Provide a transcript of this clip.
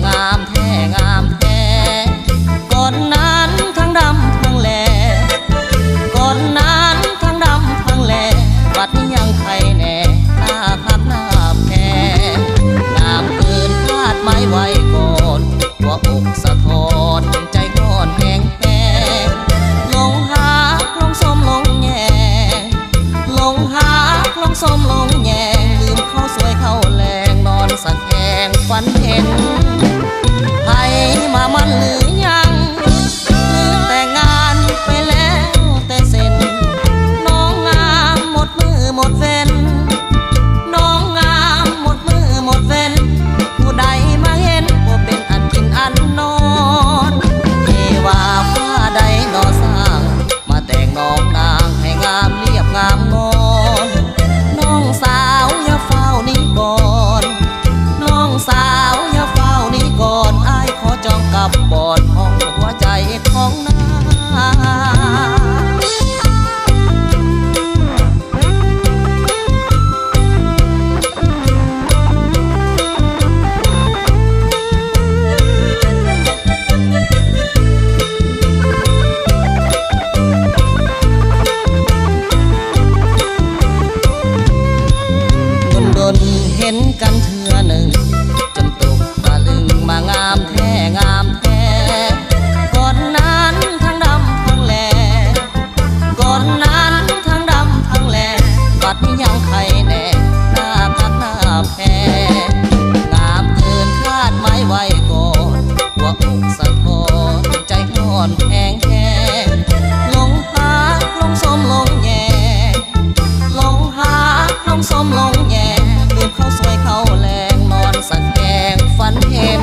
งามแท้งามแท้ก่อนนั้นทั้งดำทั้งแลก่อนนั้นทั้งดำทั้งแลบัดนี้ยังใครแน่หน้าคับหน้าแพ้งามเกินคาดไม้ไว้ก่อนหัวอกสะท้อนใจก้อนแห้งแห้งลงหาลงส้มลงแยงลงหาลงส้มลงแยงลืมเข้าสวยเข้าแรงนอนสักแหงฝันเห็นใครมามันหรือยังแต่งงานไปแล้วแต่เส้นน้องงามหมดมือหมดเฟ้นน้องงามหมดมือหมดเฟ้นผู้ใดมาเห็นว่าเป็นอันกินอันนอนเทว่าฟ้าใดนอสร้างมาแต่งน้องนางให้งามเรียบงามงอนน้องสาวอย่าเฝ้านี้ก่อนน้องสาวอย่าเฝ้านี้ก่อนอ้ายขอจองกับบอดห้องหัวใจของนางดนเห็นกันเทื่อหนึ่งจนตกตะลึงมางามแท้งามแท้ก่อนนั้นทั้งดำทั้งแลก่อนนั้นทั้งดำทั้งแลบัดนี้ยังใครแน่หน้าพักหน้าแพ้งามเกินคาดไม้ไว้ก่อนหัวอกสะท้อนใจอ่อนแห้งแห้งลงหาลงส้มลงแยลงหาลงส้มลงแยลืมเข้าสวยเข้าแรงนอนสักแหงฝันเห็น